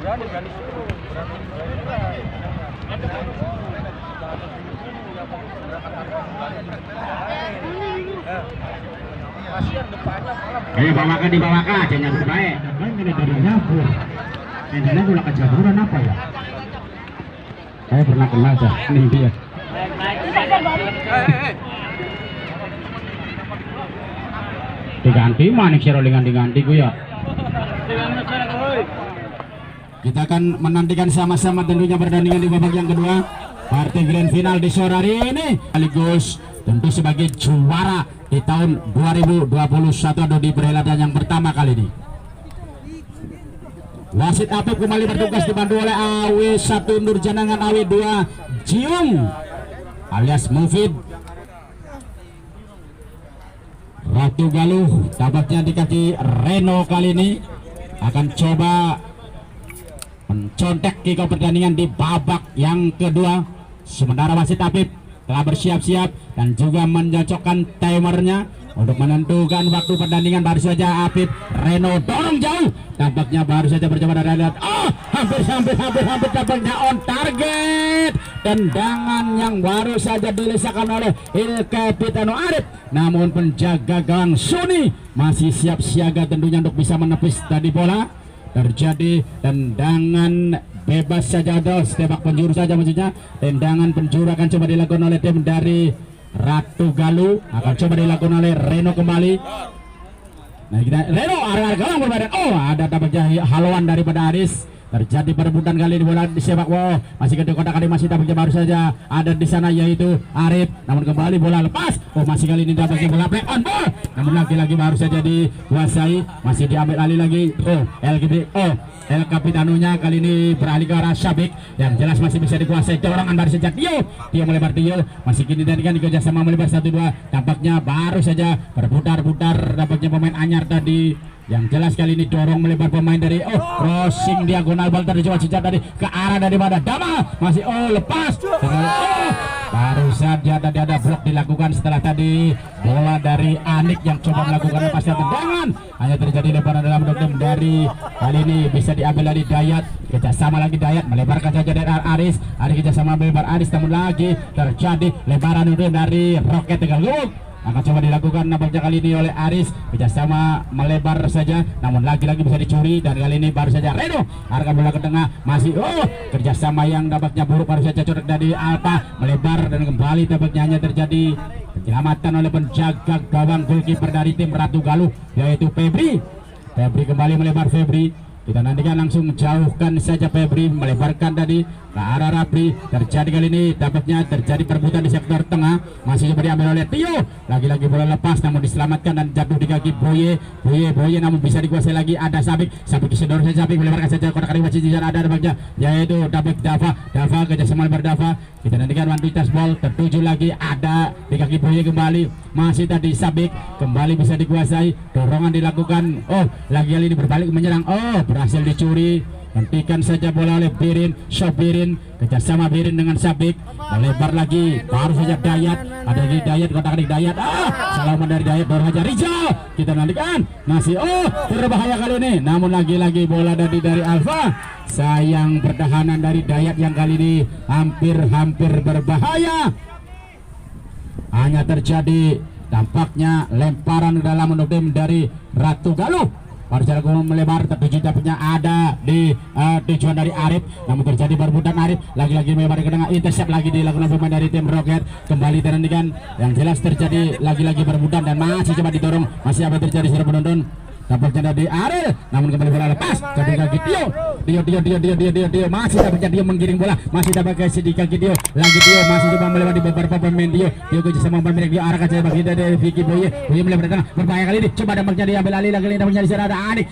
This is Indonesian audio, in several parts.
Ayo bawakan dibawakan, jangan nyabut baik. Kan ini dari nyabut. Ini bola kejaburan apa ya? Saya pernah kenal dah, ini dia. Diganti mana sih rollingan diganti gue ya? Kita akan menantikan sama-sama tentunya pertandingan di babak yang kedua. Partai grand final di sore hari ini sekaligus tentu sebagai juara di tahun 2021 atau di perhelatan yang pertama kali ini. Wasit Apip kembali bertugas dibantu oleh AW1 Nurjana dengan AW2 Jiung alias Mufid. Ratu Galuh tampaknya di kaki Reno kali ini akan coba mencontek kickoff pertandingan di babak yang kedua. Sementara wasit Apip telah bersiap-siap dan juga mencocokkan timernya untuk menentukan waktu pertandingan. Baru saja Apip Reno dorong jauh, tampaknya baru saja bercoba dari lihat. Hampir tampaknya on target. Tendangan yang baru saja dilesakan oleh Il Capitano Arif, namun penjaga gawang Suni masih siap siaga tentunya untuk bisa menepis tadi bola. Terjadi tendangan bebas saja atau tembak penjuru saja, maksudnya tendangan penjuru akan coba dilakukan oleh tim dari Ratu Galuh, akan coba dilakukan oleh Reno kembali. Nah kita Reno arah gawang berbadan. Ada tampaknya haluan daripada Aris. Terjadi perebutan kali ini bola di sepak. Masih ke kotak kali, masih tampaknya baru saja ada di sana yaitu Arif, namun kembali bola lepas. Masih kali ini tampaknya bola play on ball, namun lagi-lagi baru saja dikuasai, masih diambil alih lagi. El Capitanonya kali ini beralih ke arah Syabik, yang jelas masih bisa dikuasai. Dorongan baru saja Tio melebar, Tio masih kini tadi kan dikerja sama melebar 1-2. Tampaknya baru saja berputar-putar, tampaknya pemain anyar tadi. Yang jelas kali ini dorong melebar pemain dari crossing diagonal, bal tercoba cicat tadi ke arah daripada Dama, masih lepas. Baru saja tadi ada blok dilakukan setelah tadi bola dari Anik yang coba melakukan lepasnya tendangan. Hanya terjadi lebaran dalam dom dari kali ini bisa diambil dari Dayat, kerjasama lagi Dayat melebarkan saja dari Aris kerjasama melebar Aris, namun lagi terjadi lebaran dari Roket Tegal Gubuk. Akan coba dilakukan nampaknya kali ini oleh Aris, kerjasama melebar saja, namun lagi-lagi bisa dicuri, dan kali ini baru saja Reno arahkan bola ke tengah, masih kerjasama yang nampaknya buruk, baru saja coret dari Alpa melebar dan kembali tampaknya hanya terjadi penyelamatan oleh penjaga gawang goalkeeper dari tim Ratu Galuh yaitu Febri kembali melebar. Febri kita nantikan langsung jauhkan saja, Febri melebarkan tadi ke arah Rapri. Terjadi kali ini tampaknya terjadi perebutan di sektor tengah, masih coba diambil oleh Tio, lagi-lagi bola lepas namun diselamatkan dan jatuh di kaki Boye namun bisa dikuasai lagi. Ada Sabik sedorong saja, Sabik melebarkan saja kotak kali, masih ada tampaknya yaitu Dava kerjasama melebar Dava. Kita nantikan one touch ball, tertuju lagi ada di kaki Boye kembali, masih tadi Sabik kembali bisa dikuasai, dorongan dilakukan. Lagi kali ini berbalik menyerang, berhasil dicuri. Hentikan saja bola oleh Birin, kerjasama Birin dengan Sabik melebar lagi, baru saja Dayat, ada di Dayat, kotak adik Dayat, salaman dari Dayat, baru saja Rizal. Kita nantikan masih berbahaya kali ini, namun lagi-lagi bola dari Alfa. Sayang pertahanan dari Dayat yang kali ini hampir berbahaya. Hanya terjadi tampaknya lemparan dalam untuk tim dari Ratu Galuh. Baru saja melebar, tertuju dapatnya ada di tujuan dari Arif, namun terjadi perebutan Arif, lagi-lagi melebar ke tengah, intercept lagi dilakukan pemain dari tim Roket. Kembali terhentikan, yang jelas terjadi lagi-lagi perebutan dan masih coba didorong, masih apa terjadi sudah penonton. Tampaknya dari Aril, namun kembali bola lepas ke kaki Tio, masih tampaknya Tio menggiring bola, masih tampaknya di kaki Tio, lagi Tio masih coba melewati beberapa pemain Tio kerjasama pemain dia arahkan saja bagi dari Vicky Boye melebar tengah, berbahaya kali ini, coba tampaknya diambil alih lagi, tampaknya di sana ada Anik,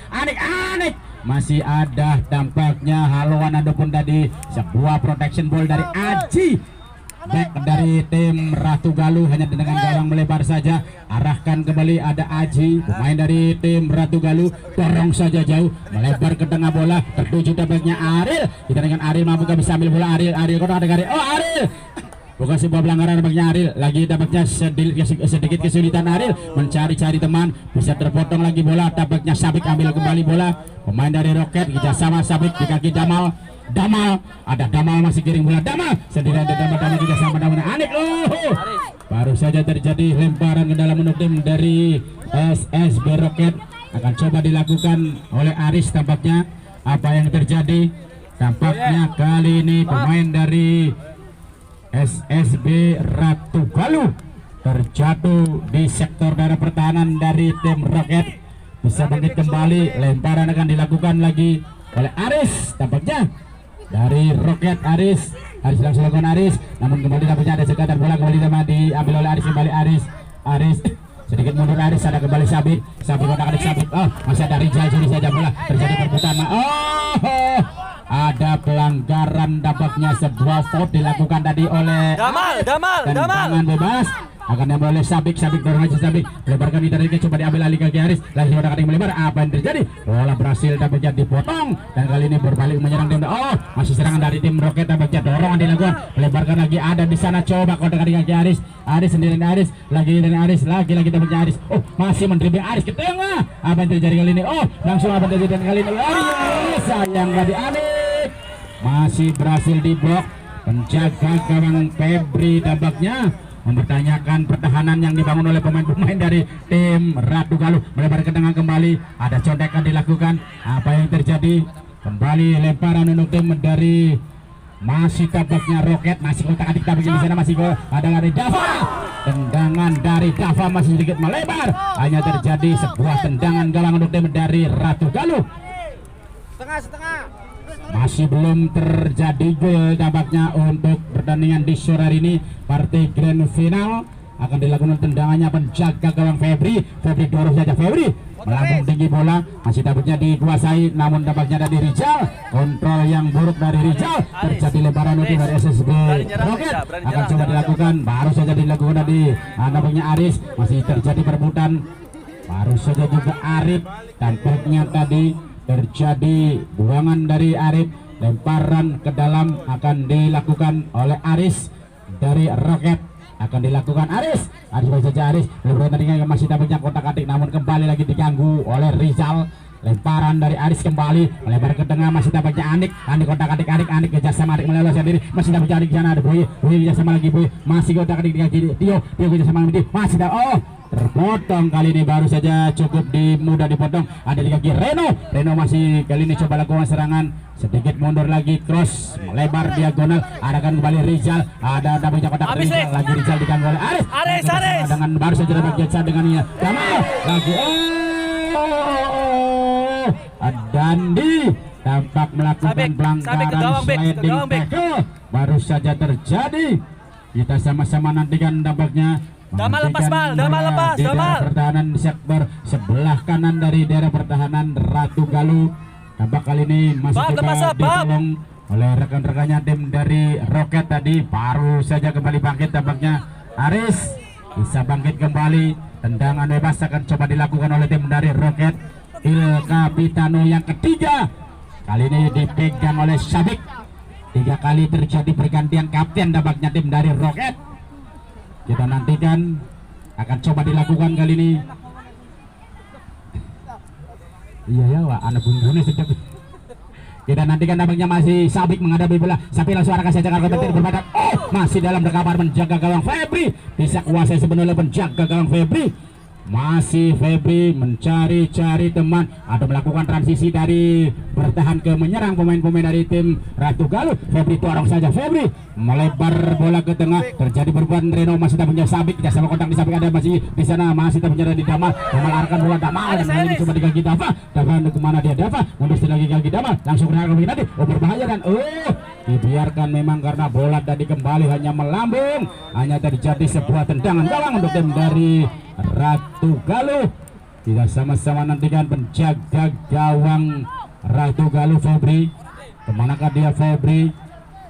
masih ada tampaknya haluan ataupun tadi sebuah protection ball dari Aji. Back dari tim Ratu Galuh, hanya dengan gawang melebar saja, arahkan kembali ada Aji, pemain dari tim Ratu Galuh, dorong saja jauh, melebar ke tengah bola, tertuju tampaknya Aril. Kita dengan Aril, mampu bisa ambil bola. Aril kotak ada Aril, Aril bukan sebuah pelanggaran nampaknya Aril. Lagi dapatnya sedikit kesulitan Aril mencari-cari teman, bisa terpotong lagi bola. Dapatnya Sabik ambil kembali bola. Pemain dari Roket kerjasama Sabik di kaki Damal. Ada Damal masih kiring bola. Damal sendirian, ada Damal juga sama Damal. Anik baru saja terjadi lemparan ke dalam menurut tim dari SSB Roket. Akan coba dilakukan oleh Aris tampaknya. Apa yang terjadi? Tampaknya kali ini pemain dari SSB Ratu Galuh terjatuh di sektor daerah pertahanan dari tim Roket. Bisa bangkit kembali, lemparan akan dilakukan lagi oleh Aris tampaknya dari Roket. Aris langsung lakukan Aris, namun kembali tampaknya ada sekadar bola kembali diambil oleh Aris. Kembali Aris sedikit mundur. Aris ada kembali Sabik kotak-atik Sabik. Masih ada Rijal, sini saja bola terjadi perebutan. Ada pelanggaran, dapatnya sebuah foul dilakukan tadi oleh tendangan bebas akan diambil oleh Sabik dorong aja Sabik, lebarkan internet, coba diambil alih kaki Aris, lagi udah kadang melebar. Apa yang terjadi? Bola berhasil dapatnya dipotong dan kali ini berbalik menyerang tim. Masih serangan dari tim Roket, dapatnya dorongan dilakukan, lebarkan lagi, ada di sana, coba kontak kaki Aris sendirian. Aris lagi dapatnya Aris, masih mendribbling Aris ke tengah. Apa yang terjadi kali ini? Langsung apa yang terjadi kali ini? Sayang tadi Aris masih berhasil diblok. Penjaga gawang Febri tampaknya mempertanyakan pertahanan yang dibangun oleh pemain-pemain dari tim Ratu Galuh. Melebar ke tengah kembali, ada contekan dilakukan. Apa yang terjadi? Kembali lemparan untuk tim dari masih tampaknya Roket, masih kotak-atik tampaknya di sana, masih ada dari Dava. Tendangan dari Dava masih sedikit melebar, hanya terjadi sebuah tendangan gawang untuk tim dari Ratu Galuh. Setengah. Masih belum terjadi gol tampaknya untuk pertandingan di sore hari ini. Partai grand final akan dilakukan tendangannya penjaga gawang Febri dorong saja Febri melambung tinggi, bola masih tampaknya dikuasai, namun tampaknya dari Rijal, kontrol yang buruk dari Rijal. Terjadi lemparan untuk dari SSB Roket, akan coba dilakukan, baru saja dilakukan tadi tampaknya Aris, masih terjadi perebutan, baru saja juga Arif tampaknya tadi terjadi buangan dari Arif, lemparan ke dalam akan dilakukan oleh Aris dari Roket, akan dilakukan Aris saja lemparan tadi masih tampaknya kotak-atik, namun kembali lagi diganggu oleh Rizal. Lemparan dari Aris kembali melebar ke tengah, masih tampaknya Anik kotak-atik Anik kerjasama, Anik meleleh sendiri, masih tampaknya Anik di sana, ada Boy kerjasama lagi, Boy masih kotak-atik di kiri, Tio kerjasama lagi, masih ada terpotong kali ini, baru saja cukup mudah dipotong, ada di kaki Reno masih kali ini coba lakukan serangan, sedikit mundur lagi, cross melebar diagonal, arahkan kembali Rizal, ada tampaknya kotak Rizal lagi, Rizal diganggu oleh Aris dengan baru saja dapat jasa dengannya Kamal lagi Dandi tampak melakukan pelanggaran sliding tackle, baru saja terjadi. Kita sama-sama nantikan tampaknya Damal lepas di daerah pertahanan di sektor sebelah kanan dari daerah pertahanan Ratu Galuh. Tampak kali ini masih coba ditolong oleh rekan-rekannya tim dari Roket tadi, baru saja kembali bangkit tampaknya Aris bisa bangkit kembali. Tendangan bebas akan coba dilakukan oleh tim dari Roket. Il Capitano yang ketiga kali ini dipegang oleh Sabik. 3 kali terjadi pergantian kapten tampaknya tim dari Roket. Kita nantikan akan coba dilakukan kali ini. Iya ya, wah, anak bumbunya sedap. Kita nantikan tampaknya masih Sabik menghadapi bola. Sabik langsung arahkan saja ke berbadan. Masih dalam rekaman penjaga gawang Febri. Bisa kuasai sebenarnya penjaga gawang Febri. Masih Febri mencari-cari teman, ada melakukan transisi dari bertahan ke menyerang pemain-pemain dari tim Ratu Galuh. Febri dorong saja, Febri melebar bola ke tengah, terjadi perubahan. Reno masih tak punya Sabik, tidak sama kontak di Sabik, ada masih di sana, masih tak punya di Damal arahkan bola Damal, dan kali ini coba di kaki Dava kemana dia, Dava mundur lagi kaki Damal, langsung berangkat ke tadi, berbahaya dan dibiarkan memang karena bola tadi kembali hanya melambung, hanya terjadi sebuah tendangan gawang untuk tim dari Ratu Galuh. Kita sama-sama nantikan penjaga gawang Ratu Galuh Febri. Kemanakah dia Febri?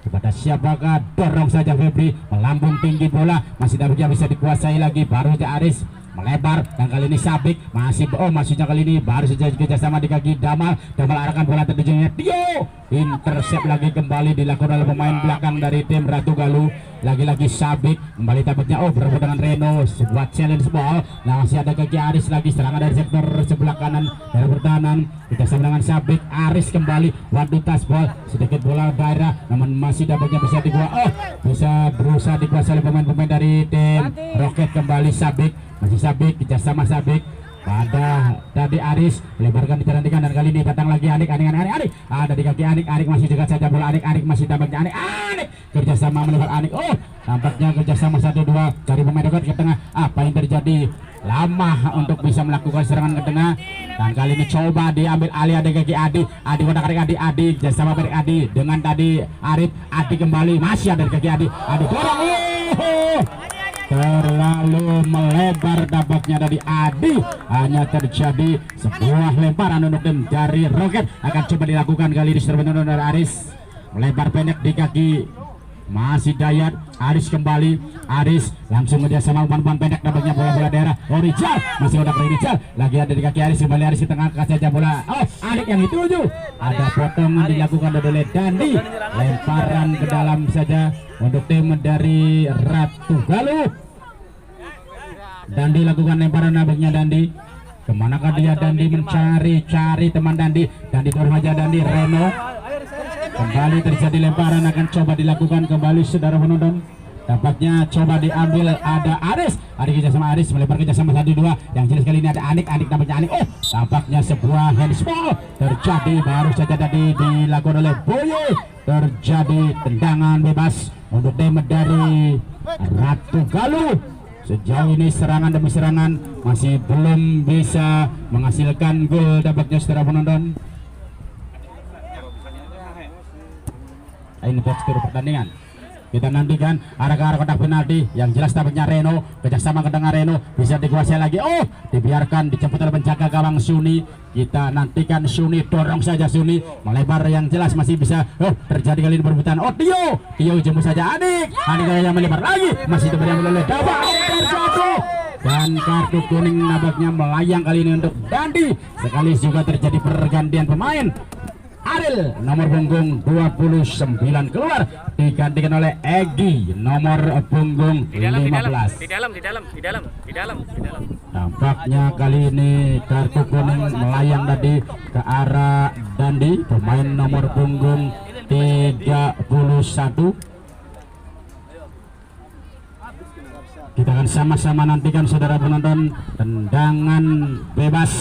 Kepada siapakah? Dorong saja Febri, melambung tinggi bola, masih tidak bisa dikuasai lagi, baru saja Aris melebar, dan kali ini Sabik maksudnya kali ini baru saja kerjasama di kaki Damal arahkan bola tertujunya Tio, intercept lagi kembali dilakukan oleh pemain belakang dari tim Ratu Galuh. lagi-lagi Sabik kembali tampaknya berebut dengan Reno, sebuah challenge ball. Nah, masih ada kaki Aris lagi, serangan dari sektor sebelah kanan dari pertahanan. Kita sama dengan Sabik, Aris kembali waduh tasbol, sedikit bola daerah namun masih dapatnya bisa dikuasai, bisa berusaha dikuasai oleh pemain-pemain dari tim Roket. Kembali Sabik, masih Sabik, kerjasama Sabik pada tadi Aris melebarkan dijalankan dan kali ini datang lagi Anik ada di kaki Anik masih dekat saja bola Anik masih tampaknya Anik kerjasama melebar Anik, tampaknya kerjasama 1-2 dari pemain dekat ke tengah. Apa yang terjadi? Lama untuk bisa melakukan serangan ke tengah dan kali ini coba diambil alih ada kaki Adi kotak Adi kerjasama dari Adi dengan tadi Adi kembali masih ada di kaki Adi dorong, terlalu melebar dapatnya dari Adi, hanya terjadi sebuah lemparan untuk tim dari Roket. Akan coba dilakukan kali ini sebenarnya dari Aris, melebar pendek di kaki masih Dayat. Aris kembali, Aris langsung kerja sama umpan pendek dapatnya bola daerah. Rijal masih udah ke Rijal lagi ada di kaki Aris, kembali Aris di tengah kasih aja bola. Adik yang dituju, ada potongan dilakukan oleh Dandi, lemparan ke dalam saja untuk tim dari Ratu Galuh. Dandi lakukan lemparan nabaknya Dandi. Kemanakah dia? Dandi mencari teman Dandi dorong aja Dandi. Reno kembali terjadi lemparan, akan coba dilakukan kembali saudara penonton. Tampaknya coba diambil ada Aris kerja sama Aris melebar kerja sama 1-2. Yang jelas kali ini ada Anik tampaknya Anik. Tampaknya sebuah handsball terjadi baru saja tadi dilakukan oleh Boye. Terjadi tendangan bebas untuk tim dari Ratu Galuh. Sejauh ini serangan demi serangan masih belum bisa menghasilkan gol dapatnya saudara penonton. Ini tekstur pertandingan. Kita nantikan arah ke arah kotak penalti. Yang jelas dapatnya Reno, kerjasama ke tengah Reno bisa dikuasai lagi. Dibiarkan dijemput oleh penjaga gawang Suni. Kita nantikan Suni, dorong saja Suni melebar, yang jelas masih bisa. Terjadi kali ini perebutan. Tio jemput saja Adik yang melebar lagi, masih terjadi oleh Dawa terjatuh dan kartu kuning nampaknya melayang kali ini untuk Dandi. Sekali juga terjadi pergantian pemain. Aril nomor punggung 29 keluar digantikan oleh Egi nomor punggung 15. Di dalam. Tampaknya kali ini kartu kuning melayang tadi ke arah Dandi, pemain nomor punggung 31. Kita akan sama-sama nantikan saudara penonton, tendangan bebas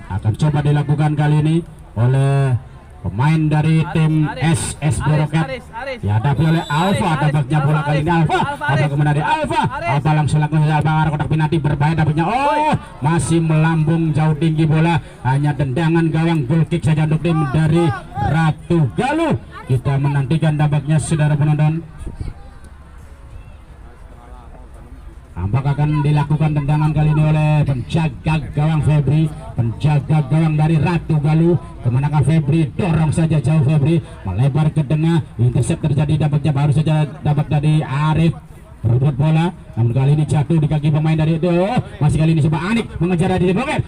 akan coba dilakukan kali ini oleh pemain dari tim SS Roket dihadapi oleh Alfa. Tampaknya bola kali ini Alfa kemudian dari Alfa langsung lakukan arah kotak penalti, berbahaya dapatnya. Masih melambung jauh tinggi bola, hanya tendangan gawang, goal kick saja untuk tim dari Ratu Galuh. Kita menantikan tampaknya saudara penonton. Tampak akan dilakukan tendangan kali ini oleh penjaga gawang Febri, penjaga gawang dari Ratu Galuh. Kemanakah Febri? Dorong saja jauh Febri, melebar ke tengah, intercept terjadi, dapatnya baru saja dapat dari Arif berebut bola, namun kali ini jatuh di kaki pemain dari itu. Masih kali ini coba Anik mengejar dari Roket.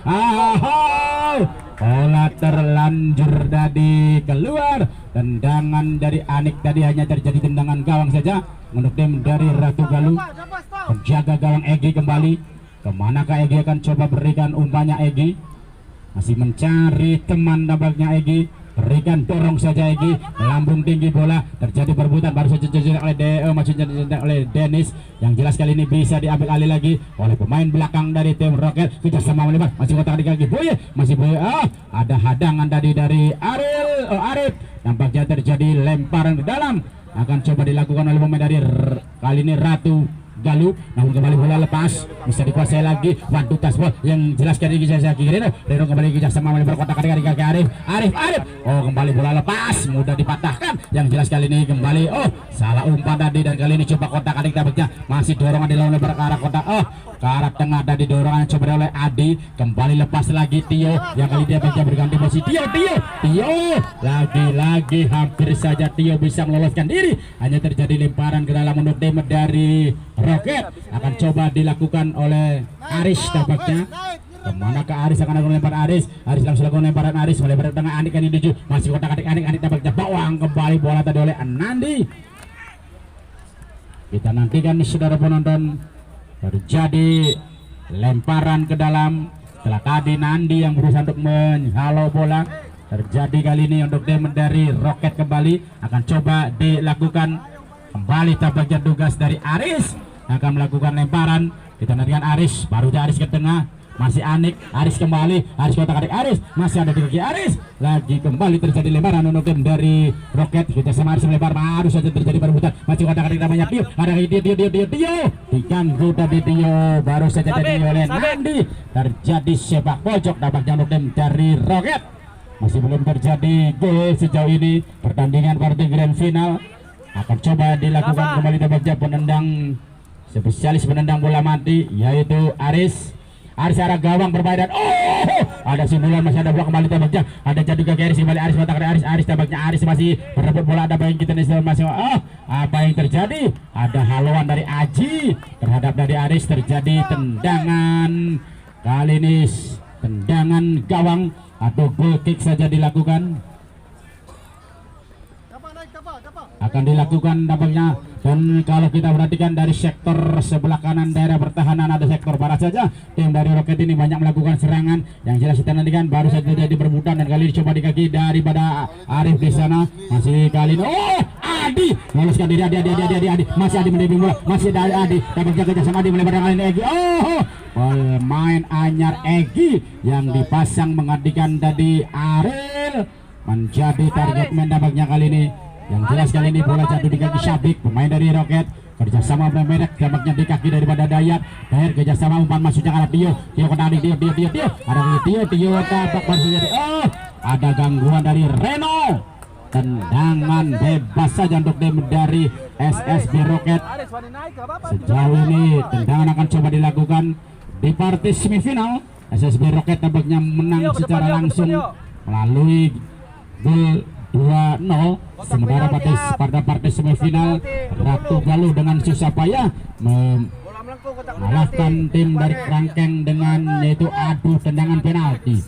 Bola terlanjur tadi keluar. Tendangan dari Anik tadi hanya terjadi tendangan gawang saja untuk tim dari Ratu Galuh. Penjaga gawang Egi kembali. Kemanakah Egi? Akan coba berikan umpannya Egi, masih mencari teman tampaknya Egi. Berikan, dorong saja Egi, melambung tinggi bola, terjadi perebutan baru saja oleh Dennis. Yang jelas kali ini bisa diambil alih lagi oleh pemain belakang dari tim Roket. Kerjasama melebar, masih kotak di kaki Boye, masih Boye. Ada hadangan tadi dari Arif. Nampaknya terjadi lemparan ke dalam, akan coba dilakukan oleh pemain dari kali ini Ratu Galuh, namun kembali bola lepas, bisa dikuasai lagi. Waduh tasbol, yang jelas kali ini Reno kembali kerjasama melebar kotak dari kaki Arif. Kembali bola lepas, mudah dipatahkan. Yang jelas kali ini kembali salah umpan tadi, dan kali ini coba kotak adik dapatnya, masih dorongan di lebar ke arah kotak ke arah tengah tadi, dorongan coba oleh Adi, kembali lepas lagi Tio, yang kali dia bisa berganti posisi. Tio lagi-lagi hampir saja Tio bisa meloloskan diri, hanya terjadi lemparan ke dalam untuk tim dari Roket. Akan coba dilakukan oleh Aris tampaknya. Kemanakah Aris? Akan lakukan lempar Aris langsung lakukan lemparan Aris melebar ke tengah. Anik ini tuju, masih kotak adik Anik tampaknya bawang kembali bola tadi oleh Nandi. Kita nantikan saudara penonton, terjadi lemparan ke dalam setelah tadi Nandi yang berusaha untuk menghalau bola. Terjadi kali ini untuk tim dari Roket kembali akan coba dilakukan kembali, tampaknya tugas dari Aris akan melakukan lemparan. Kita nantikan Aris, baru Aris ke tengah, masih Anik, Aris kembali, Aris kotak-atik Aris, masih ada di kaki Aris, lagi kembali terjadi lemparan untuk tim dari Roket. Kita sama Aris melempar, baru saja terjadi perebutan, masih kotak-atik namanya Tio, ada Tio, diganggu tadi Tio, baru saja tadi oleh Nandi. Terjadi sepak pojok tampaknya untuk tim dari Roket. Masih belum terjadi gol sejauh ini. Pertandingan partai grand final akan coba dilakukan kembali tampaknya penendang spesialis penendang bola mati yaitu Aris. Aris arah gawang berbahaya dan ada sundulan, masih ada bola kembali tampaknya ada jatuh ke Aris kembali. Aris kotak Aris tampaknya Aris masih berebut bola. Ada yang kita masih apa yang terjadi? Ada haluan dari Aji terhadap dari Aris. Terjadi tendangan kali ini, tendangan gawang atau goal kick saja dilakukan, akan dilakukan tampaknya. Dan kalau kita perhatikan dari sektor sebelah kanan daerah pertahanan ada sektor barat saja, tim dari Roket ini banyak melakukan serangan. Yang jelas kita nantikan baru saja terjadi perebutan dan kali ini coba di kaki daripada Arif di sana. Masih kali ini Adi meloloskan diri, Adi masih Adi mendidik bola, masih dari Adi tampaknya kerjasama Adi melebar kali ini Egi. Pemain anyar Egi yang dipasang menggantikan tadi Ariel menjadi target man tampaknya kali ini. Yang jelas kali ini bola jatuh di kaki Syabik, pemain dari Roket. Kerjasama Medek tampaknya di kaki daripada Dayat. Dayat kerjasama umpan masuknya ke Tio kena Tio ada Tio tampak baru jadi ada gangguan dari Reno. Tendangan bebas saja untuk tim dari SSB Roket. Sejauh ini tendangan akan coba dilakukan di partai semifinal. SSB Roket tampaknya menang secara langsung melalui gol 2-0. Sementara pada partai semifinal Ratu Galuh dengan susah payah mengalahkan tim dari Kerangkeng dengan yaitu adu tendangan penalti.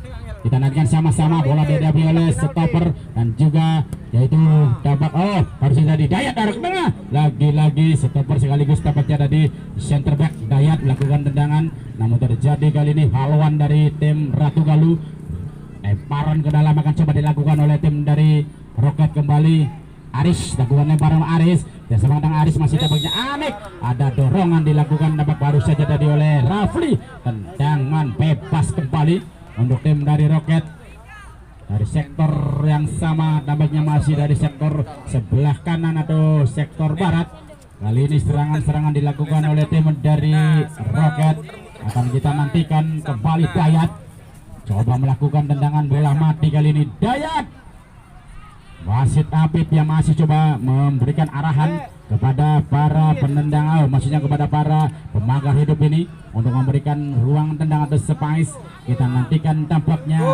Kita nantikan sama-sama bola dihadapi oleh stopper dan juga yaitu dampak harus jadi Dayat arah ke tengah. Lagi-lagi stopper sekaligus tampaknya ada di center back. Dayat melakukan tendangan, namun terjadi kali ini haluan dari tim Ratu Galuh. Lemparan ke dalam akan coba dilakukan oleh tim dari Roket kembali. Aris lakukan lemparan Aris dan sementara Aris masih tampaknya Anik. Ada dorongan dilakukan tampak baru saja tadi oleh Rafli. Tendangan bebas kembali untuk tim dari Roket dari sektor yang sama, tampaknya masih dari sektor sebelah kanan atau sektor barat. Kali ini serangan-serangan dilakukan oleh tim dari Roket. Akan kita nantikan kembali Dayat coba melakukan tendangan bola mati kali ini. Dayat, wasit Apip yang masih coba memberikan arahan kepada para penendang, maksudnya kepada para pemagar hidup ini untuk memberikan ruang tendang atau space. Kita nantikan tampaknya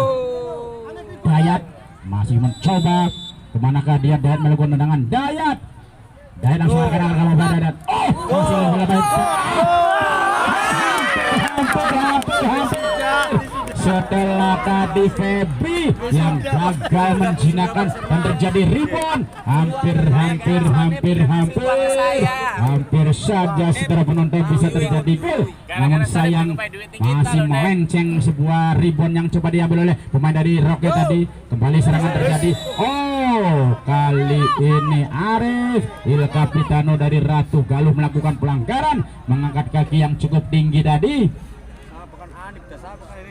Dayat masih mencoba kemanakah dia. Dayat melakukan tendangan. Dayat langsung akan kalau Dayat masih setelah tadi Febri yang gagal menjinakkan dan terjadi rebound. Hampir saja setelah penonton bisa terjadi gol, namun sayang masih melenceng sebuah rebound yang coba diambil oleh pemain dari Roket tadi. Kembali serangan terjadi. Kali ini Arif Il Capitano dari Ratu Galuh melakukan pelanggaran, mengangkat kaki yang cukup tinggi tadi.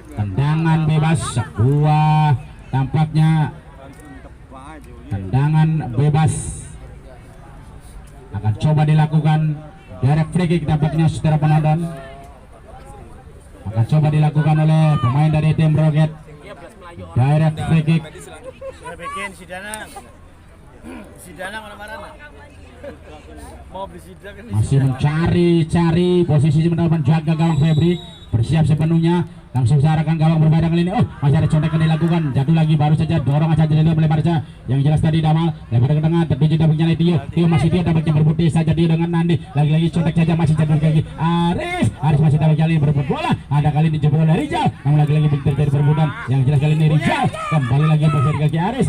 Tendangan bebas, sebuah tampaknya tendangan bebas akan coba dilakukan. Direct free kick tampaknya secara penonton akan coba dilakukan oleh pemain dari tim Roket. Direct free kick. Masih mencari posisi mendapatkan jaga gawang Febri, bersiap sepenuhnya langsung searahkan gawang berbeda kali ini. Masih ada contekan dilakukan, jatuh lagi baru saja dorong aja jadi melebar saja. Yang jelas tadi Damal lebar ke tengah, tertuju dapatnya Tio masih dia dapatnya berbudi saja dia dengan Nandi. Lagi-lagi contek saja masih jatuh lagi Aris masih dapat kali berebut bola. Ada kali dijebol oleh Rizal, namun lagi-lagi terjadi perebutan. Yang jelas kali ini Rizal kembali lagi bersih kaki Aris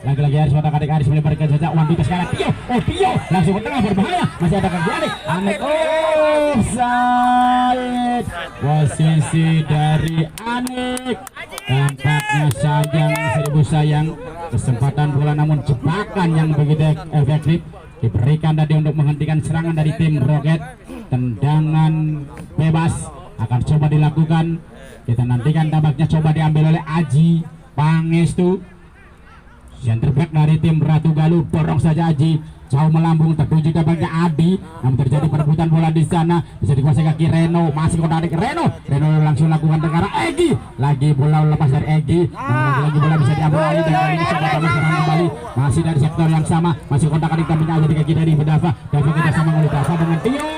lagi-lagi lagi Aris otak-atik Aris melebarkan saja Wan Tito sekarang Tio. Oh Tio langsung ke tengah berbahaya. Masih ada kaki Anik. Anik offside. Posisi dari Anik. Tampaknya sayang, seribu sayang kesempatan bola namun jebakan yang begitu efektif diberikan tadi untuk menghentikan serangan dari tim Roket. Tendangan bebas akan coba dilakukan. Kita nantikan tampaknya coba diambil oleh Aji Pangestu. Center back dari tim Ratu Galuh dorong saja Aji jauh melambung tertuju tampaknya Adi. Namun terjadi perebutan bola di sana bisa dikuasai kaki Reno masih kotak Reno langsung lakukan tengara Egi lagi bola lepas dari Egi lagi bola bisa diambil alih dan kali ini coba serang kembali masih dari sektor yang sama masih kotak adik tampaknya ada di kaki dari Dava kita sama oleh Dava dengan Tio.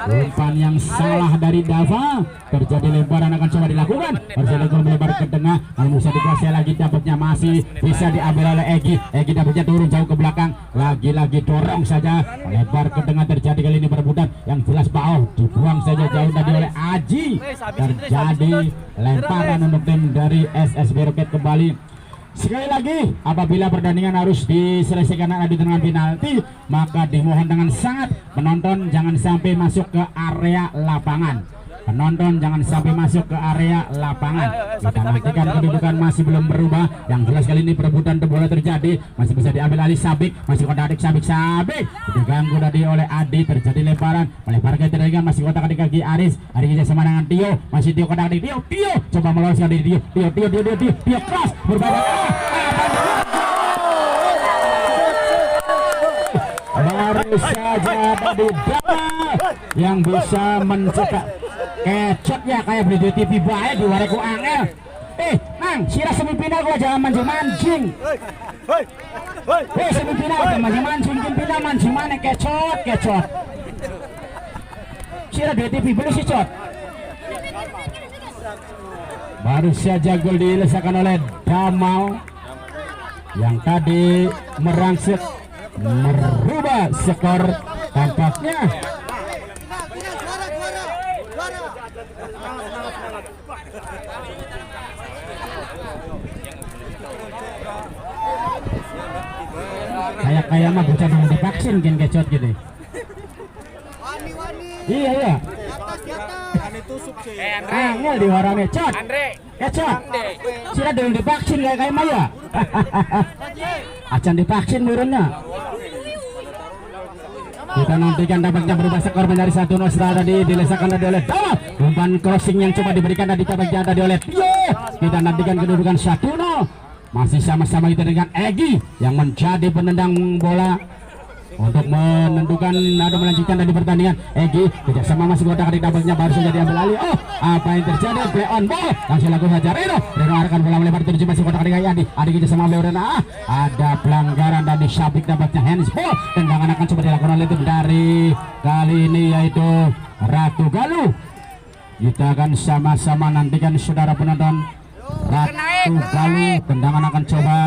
Umpan yang salah dari Dava terjadi lemparan akan coba dilakukan Barcelona melebar ke tengah namun bisa dikuasai lagi dapatnya masih bisa diambil oleh Egi dapatnya turun jauh ke belakang lagi-lagi dorong saja lebar ke tengah terjadi kali ini perebutan yang jelas Bao dibuang saja jauh tadi oleh Aji terjadi lemparan untuk tim dari SSB Roket kembali. Sekali lagi apabila pertandingan harus diselesaikan di tendangan penalti maka dimohon dengan sangat penonton jangan sampai masuk ke area lapangan. Penonton jangan sampai masuk ke area lapangan. Kita nantikan kedudukan masih belum berubah. Yang jelas kali ini perebutan bola terjadi masih bisa diambil alih Sabik masih kotak adik Sabik diganggu tadi oleh Adi terjadi lemparan melebarkan tendangan masih kotak adik kaki Aris kerja sama dengan Tio masih Tio kotak adik Tio coba meloloskan dari Tio cross berbalik baru saja tadi yang bisa mencetak kecot ya kayak beli di TV baik di wareku angel. Nang sirah semifinal gua jangan mancing semifinal jangan mancing final mancing mana kecot sirah di TV beli si cot. Baru saja gol dilesakan oleh Damal yang tadi merangsek merubah skor tampaknya. Kayak mah bocah belum divaksin kan kecot gitu. Iya. Angel di warane cot. Kecot. Sira belum divaksin kayak mah ya. Acan divaksin meureunna. Kita nantikan dapatnya berubah skor menjadi 1-0 setelah tadi dilesakan tadi oleh Damal. Umpan crossing yang coba diberikan tadi tampaknya tadi oleh Tio. Kita nantikan kedudukan 1-0. Masih sama-sama kita dengan Egi yang menjadi penendang bola untuk menentukan atau melanjutkan dari pertandingan. Egi kerjasama masih kotak adik dapatnya baru saja diambil alih. Apa yang terjadi? Play on ball langsung lakukan saja Reno arahkan bola melebar terjadi masih kotak adik Adi kerjasama Leorena. Ada pelanggaran dari Sabik dapatnya handsball. Tendangan akan coba dilakukan oleh tim dari kali ini yaitu Ratu Galuh. Kita akan sama-sama nantikan saudara penonton. Ratu Galuh tendangan akan coba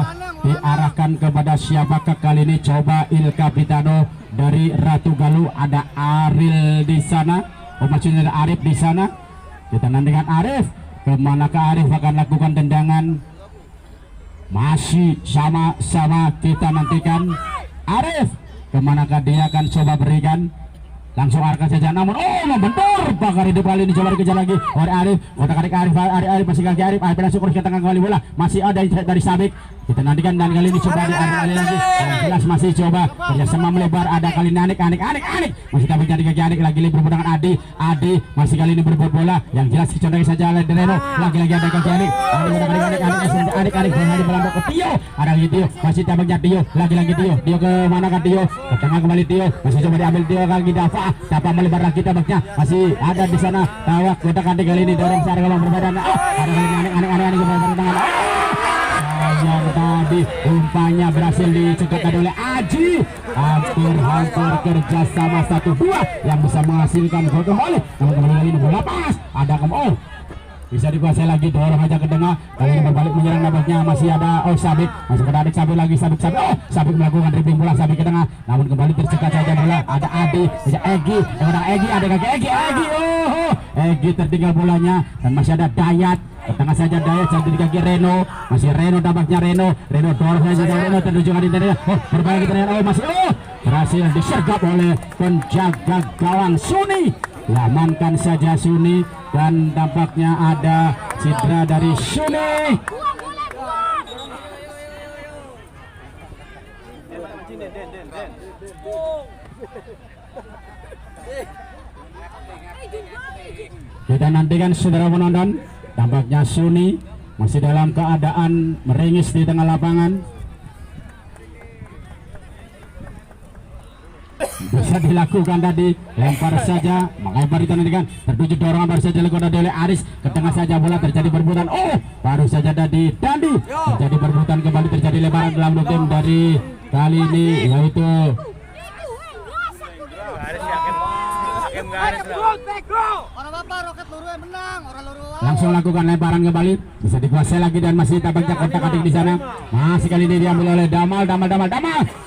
diarahkan kepada siapakah kali ini coba Il Capitano dari Ratu Galuh. Ada Aril di sana maksudnya ada Arif di sana. Kita nantikan Arif kemanakah Arif akan lakukan tendangan. Masih sama-sama kita nantikan Arif kemanakah dia akan coba berikan. Langsung arahkan saja namun membentur bakar hidup kali ini coba dikejar lagi oleh Arif kotak adik Arif masih kaki Arif langsung kurus ke tengah kembali bola masih ada dari Sabik. Kita nantikan dan kali ini coba diambil alih lagi yang jelas masih coba kerjasama melebar ada kali ini Anik masih tapi jadi kaki Anik lagi berebut dengan Adi masih kali ini berebut bola yang jelas dicontohkan saja oleh Reno lagi ada kaki Anik Anik melambung ke Tio ada lagi Tio masih tampaknya Tio lagi Tio ke mana kan Tio ke tengah kembali Tio masih coba diambil Tio lagi Dava melebar lagi tampaknya masih ada di sana Tawak kotak adik kali ini dorong secara gelombang berbadan ada kali ini Anik berbadan yang tadi umpannya berhasil dicetak oleh Aji. Hampir kerjasama 1-2 yang bisa menghasilkan gol kembali. Namun kembali ini bola pas ada bisa dikuasai lagi dorong aja ke tengah kali ini berbalik menyerang dapatnya masih ada Sabik masih ke adik Sabik lagi Sabik melakukan dribbling bola Sabik ke tengah namun kembali tercekat saja bola ada Adi bisa Egi ada kaki Egi Egi tertinggal bolanya dan masih ada Dayat ke tengah saja Dayat saja di kaki Reno, masih Reno tampaknya Reno dorong saja Reno tertuju ke internet. Oh berbalik internet, oh masih berhasil disergap oleh penjaga gawang Suni. Diamankan saja Suni dan tampaknya ada cedera dari Suni. Kita nantikan saudara penonton, tampaknya Suni masih dalam keadaan meringis di tengah lapangan. Bisa dilakukan tadi, lempar saja, menglebar kita nantikan, tertuju dorongan baru saja dilakukan oleh Aris, ke tengah saja bola terjadi perbutan, baru saja tadi Dandi, terjadi perbutan kembali, terjadi lebaran dalam tim dari kali ini, yaitu langsung lakukan lemparan kembali, bisa dikuasai lagi dan masih tampaknya kontak-atik di sana. Masih kali ini diambil oleh Damal,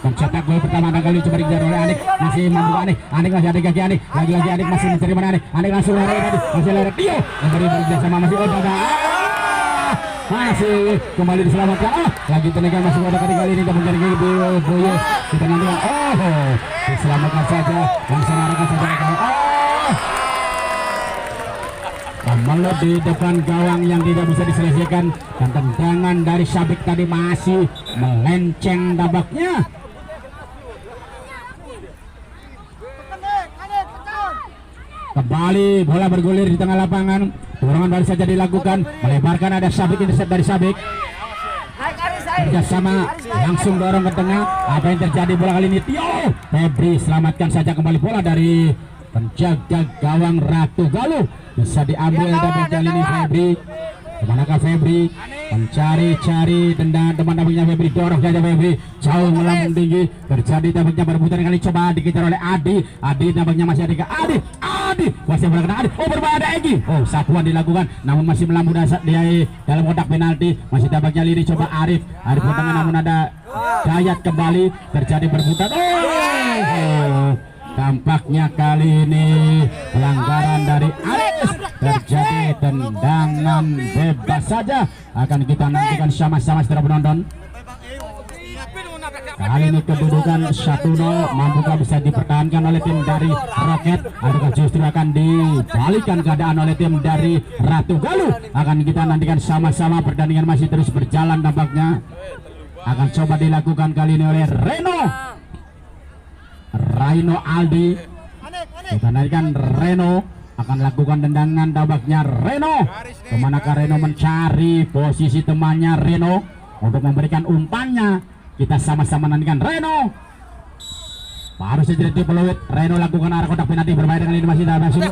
mencetak gol pertama dan kali coba dikejar oleh Anik, masih membuka Anik masih ada kaki Anik, lagi-lagi Anik masih mencari mana Anik langsung lari tadi, masih lari Tio, memberi bekerjasama masih masih kembali diselamatkan, lagi tenaga masih ada kali ini dan mencari Boyo, kita nantikan, diselamatkan saja, langsung arahkan saja Kamalo di depan gawang yang tidak bisa diselesaikan, dan tendangan dari Sabik tadi masih melenceng tampaknya. Kembali bola bergulir di tengah lapangan, dorongan baru saja dilakukan, melebarkan ada Sabik, intercept dari Sabik, kerjasama langsung dorong ke tengah. Apa yang terjadi bola kali ini? Tio Febri selamatkan saja kembali bola dari penjaga gawang Ratu Galuh, bisa diambil dan kali ini Febri. Kemanakah Febri? Mencari-cari tendangan teman-temannya Febri, dorong saja Febri jauh melambung tinggi, terjadi tampaknya perebutan kali coba dikejar oleh Adi tampaknya masih ada Adi masih berkena Adi, berbahaya ada Egi, satuan dilakukan namun masih melambung di dalam kotak penalti, masih tampaknya Lini coba Arif ke tengah namun ada Dayat kembali, terjadi perebutan, tampaknya kali ini pelanggaran dari Aris, terjadi tendangan bebas saja. Akan kita nantikan sama-sama setelah penonton. Kali ini kedudukan 1-0, mampukah bisa dipertahankan oleh tim dari Roket, adakah justru akan dibalikan keadaan oleh tim dari Ratu Galuh? Akan kita nantikan sama-sama, pertandingan masih terus berjalan tampaknya. Akan coba dilakukan kali ini oleh Reno Aldi. Kita naikkan Reno, akan lakukan tendangan tampaknya Reno. Kemanakah Reno? Mencari posisi temannya Reno untuk memberikan umpannya. Kita sama-sama nantikan Reno. Baru saja di peluit, Reno lakukan arah kotak penalti, berbahaya dengan ini masih dalam sini.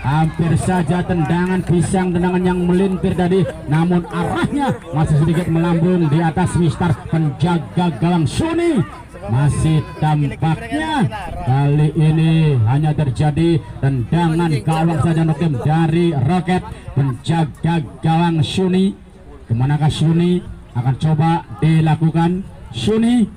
Hampir saja tendangan pisang, tendangan yang melintir tadi, namun arahnya masih sedikit melambung di atas Mister penjaga gawang Suni. Masih tampaknya kali ini hanya terjadi tendangan gawang saja untuk tim dari Roket, penjaga gawang Suni. Kemanakah Suni? Akan coba dilakukan Suni,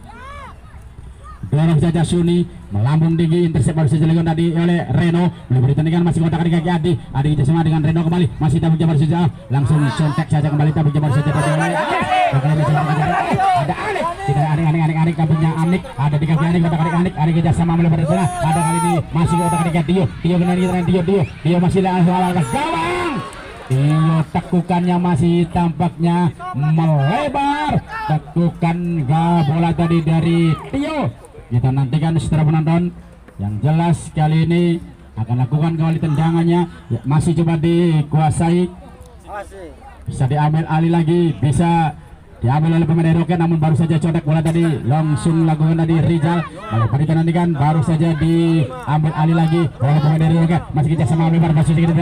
dorong saja Suni, melambung tinggi, intercept baru saja dilakukan tadi oleh Reno, memberi tendangan masih kontak kaki Adi kerjasama dengan Reno kembali, masih tabung jabar saja, langsung contek saja kembali tabung jabar saja tadi oleh ada Anik tampaknya Anik ada di kaki Anik, kontak kaki Anik kerjasama melebar di tengah, ada kali ini masih kontak kaki Tio benar Tio masih dalam gawang. Tio tekukannya masih tampaknya melebar, tekukan bola tadi dari Tio. Kita nantikan setelah penonton. Yang jelas kali ini akan lakukan kembali tendangannya, masih coba dikuasai, bisa diambil alih lagi, bisa diambil oleh pemain Roket, namun baru saja codak bola tadi langsung lakukan tadi Rizal, lalu kita nantikan baru saja diambil alih lagi oleh pemain Roket, masih kita sama melebar masih sedikit.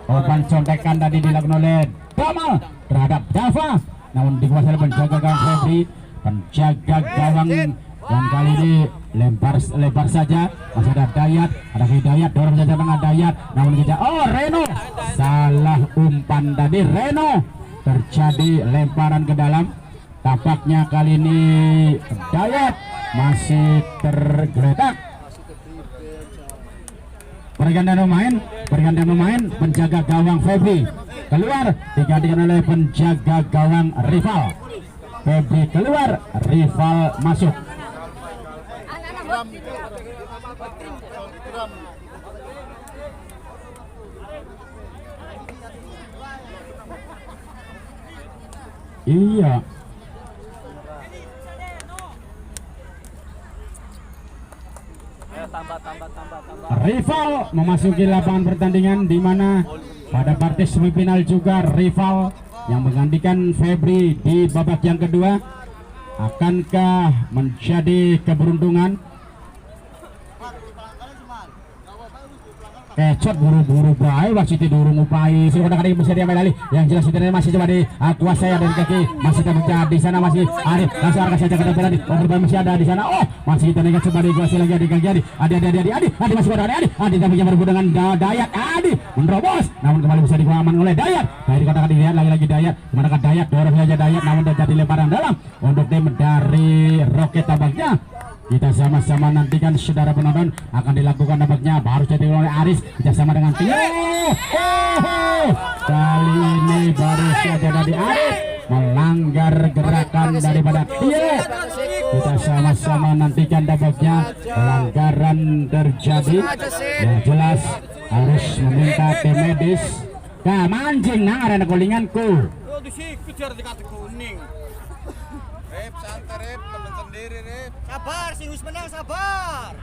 Umpan contekan tadi dilakukan oleh Damal terhadap Dava, namun dikuasai oleh penjaga gawang Febri, penjaga gawang, dan kali ini lebar saja, masih ada Dayat, ada Hidayat, dorong saja dengan Dayat, namun kita Reno salah umpan tadi, Reno terjadi lemparan ke dalam, tampaknya kali ini Dayat masih tergeletak. Pergantian pemain penjaga gawang Febri keluar, digantikan oleh penjaga gawang rival. Febri keluar, rival masuk. Iya. Rival memasuki lapangan pertandingan, di mana pada partai semifinal juga rival yang menggantikan Febri di babak yang kedua. Akankah menjadi keberuntungan? Kecot buru-buru baik, wasit durung upai. Sudah kali bisa diambil alih. Yang jelas itu masih coba dikuasai dari kaki. Masih terpecah di sana, masih Arif. Langsung arah saja ke depan tadi. Overball masih ada di sana. Oh, masih terlihat coba dikuasai lagi di kaki Adi. Adi masih pada Adi tapi yang berebut dengan Dayat. Adi menerobos, namun kembali bisa dikuaman oleh Dayat. Dari dikatakan dilihat lagi Dayat. Manakah Dayat dorong saja Dayat, namun terjadi lemparan dalam untuk tim dari Roket tampaknya. Kita sama-sama nantikan saudara penonton, akan dilakukan nampaknya baru jadi oleh Aris. Kita sama dengan Tio. Kali ini baru saja dari Aris melanggar gerakan daripada Tio. Kita sama-sama nantikan nampaknya pelanggaran terjadi. Yang jelas harus meminta tim medis. Mancing nang arena kulinganku. Rep, santai Rep, temen sendiri Rep. Sabar, sing wis menang sabar.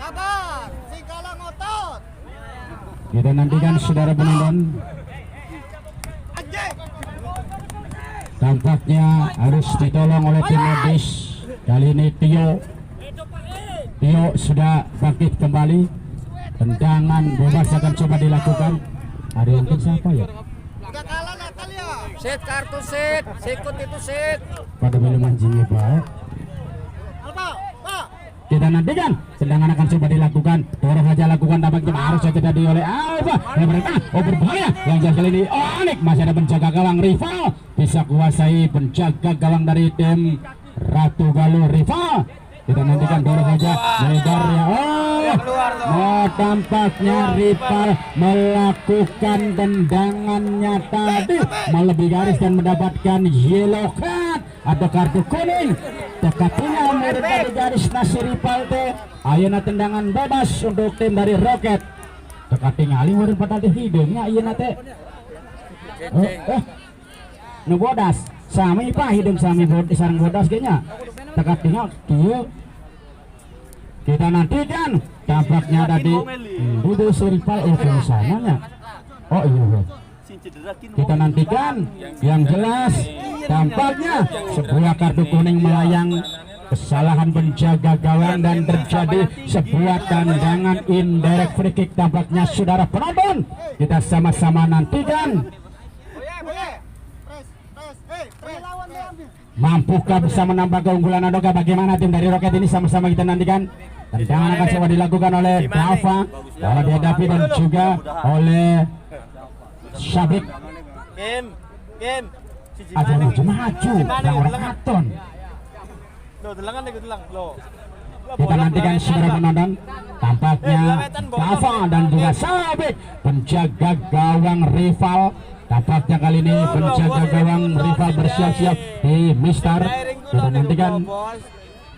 Sabar, sing kalah ngotot. Kita nantikan saudara penonton. Tampaknya harus ditolong oleh tim medis. Kali ini Tio sudah bangkit kembali. Tendangan bebas akan coba dilakukan. Ada yang siapa ya? Udah kalah Natalia. Set kartu set, sikut itu set. Pada belum mancingnya Pak. Kita nantikan tendangan akan coba dilakukan. Dorong saja lakukan, tampaknya harus saja tadi oleh Alfa. Yang mereka berbahaya. Yang jelas kali ini Onik masih ada penjaga gawang rival. Bisa kuasai penjaga gawang dari tim Ratu Galuh rival. Kita nantikan dorong saja lebar ya. Tampaknya rival melakukan tendangannya tadi melebihi garis dan mendapatkan yellow card atau kartu kuning. Dekatinya murid dari garis nasi rival teh. Ayeuna tendangan bebas untuk tim dari Roket. Dekatinya ali murid pada di hidungnya ayeuna teh. Nu bodas sami pa hidung sami sareng bodas kayaknya. Dekatinya dia. Kita nantikan tampaknya tadi Budo Rival ke sananya. Oh iya. Kita nantikan yang jelas tampaknya sebuah kartu kuning melayang kesalahan penjaga gawang dan terjadi sebuah tendangan indirect free kick. Tampaknya saudara penonton, kita sama-sama nantikan mampukah bisa menambah keunggulan atau bagaimana tim dari Roket ini. Sama-sama kita nantikan. Tendangan akan coba dilakukan oleh Dava, oleh dihadapi dan juga oleh Syabik. Aja maju yang orang katon. Kita nantikan saudara penonton, tampaknya Dava dan juga Syabik penjaga gawang rival. Tampaknya kali ini penjaga gawang rival bersiap-siap di Mister. Kita nantikan.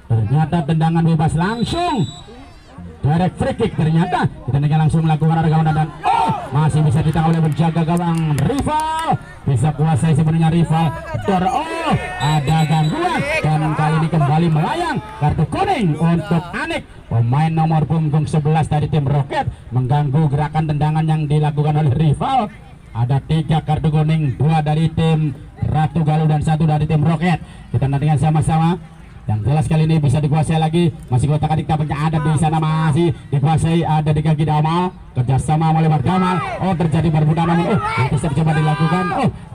Ternyata tendangan bebas langsung direct free kick. Ternyata kita langsung melakukan arah gawang dan masih bisa ditangkap oleh penjaga gawang rival. Bisa kuasai sebenarnya rival. Ada gangguan dan kali ini kembali melayang kartu kuning untuk Anik, pemain nomor punggung 11 dari tim Roket, mengganggu gerakan tendangan yang dilakukan oleh rival. Ada 3 kartu kuning, 2 dari tim Ratu Galuh dan 1 dari tim Roket. Kita nantikan sama-sama. Yang jelas kali ini bisa dikuasai lagi. Masih kotak adik tampaknya ada di sana, masih dikuasai, ada di kaki Damal. Kerjasama melebar Damal. Terjadi perebutan namun bisa coba dilakukan.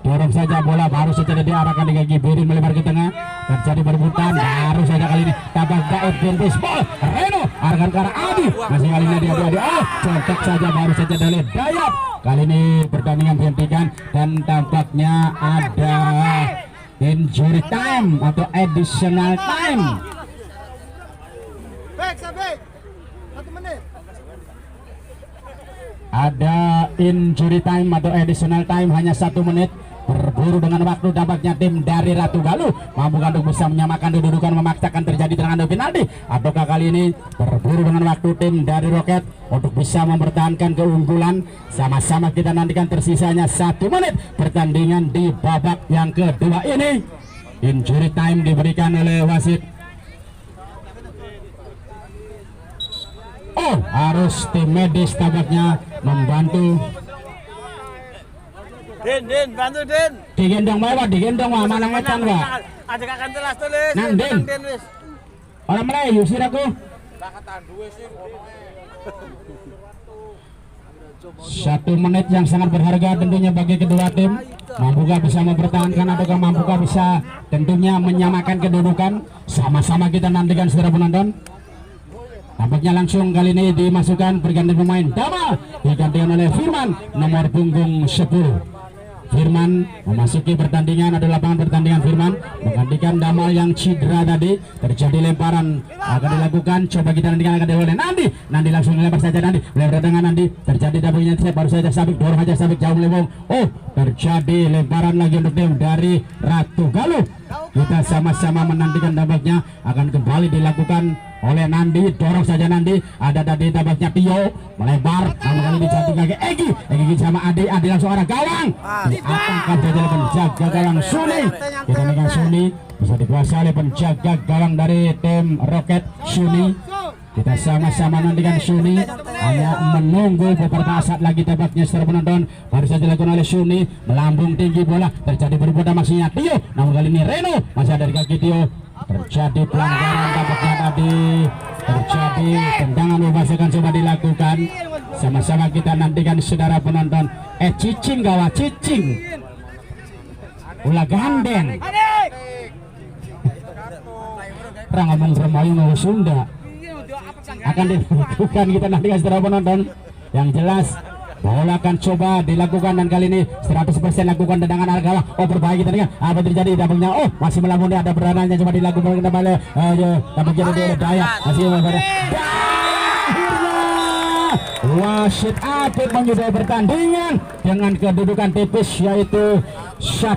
Dorong saja bola baru saja diarahkan di kaki Birin melebar ke tengah. Terjadi perebutan baru saja kali ini. Tampaknya advantage ball. Reno arahkan ke arah Adi. Masih kali ini dia contek saja baru saja dari Dayat. Kali ini pertandingan dihentikan dan tampaknya ada injury time atau additional time. Baik, 1 menit. ada injury time atau additional time hanya 1 menit. Berburu dengan waktu tampaknya tim dari Ratu Galuh mampu untuk bisa menyamakan kedudukan, memaksakan terjadi tendangan penalti, ataukah kali ini berburu dengan waktu tim dari Roket untuk bisa mempertahankan keunggulan. Sama-sama kita nantikan tersisanya 1 menit pertandingan di babak yang kedua ini. Injury time diberikan oleh wasit. Oh, harus tim medis tampaknya membantu. Din, bantu Din. Digendong mah mana macan wa. Ada kakak telas tulis. Nang Din. Orang Melayu sih aku. Satu menit yang sangat berharga tentunya bagi kedua tim. Mampukah bisa mempertahankan ataukah mampukah bisa tentunya menyamakan kedudukan. Sama-sama kita nantikan saudara penonton. Tampaknya langsung kali ini dimasukkan pergantian pemain. Dama digantikan oleh Firman nomor punggung 10. Firman memasuki pertandingan, ada lapangan pertandingan. Firman menggantikan Damal yang cedera tadi. Terjadi lemparan akan dilakukan, coba kita nantikan akan dilakukan Nandi langsung dilempar saja Nandi, melempar dengan Nandi, terjadi dapurnya baru saja Sabik, dorong aja Sabik jauh melempar. Oh, terjadi lemparan lagi untuk tim dari Ratu Galuh. Kita sama-sama menantikan tampaknya akan kembali dilakukan oleh Nandi, dorong saja Nandi, ada tadi tampaknya Tio melebar, namun kali ini jatuh kaki Egi sama Adi langsung arah gawang, diangkat saja oleh penjaga gawang Suni. Kita megang Suni, bisa dikuasai oleh penjaga gawang dari tim Roket Suni. Kita sama-sama nantikan Suni, hanya menunggu beberapa saat lagi tampaknya setelah penonton. Baru saja dilakukan oleh Suni, melambung tinggi bola, terjadi berbuat maksudnya Tio, namun kali ini Reno masih ada di kaki Tio. Terjadi pelanggaran tampaknya tadi, terjadi tendangan bebas akan coba dilakukan. Sama-sama kita nantikan saudara penonton. Cicing gawat cicing ulah gandeng orang ngomong Remayu ngomong Sunda akan dilakukan. Kita nantikan saudara penonton. Yang jelas bola akan coba dilakukan dan kali ini 100% lakukan tendangan arah gawang. Oh, berbahaya kita lihat apa terjadi dapurnya. Oh, masih melambung, ada berananya coba dilakukan kembali. Tampaknya ada daya masih akhirnya wasit Apit menyudahi pertandingan dengan kedudukan tipis yaitu 1-0.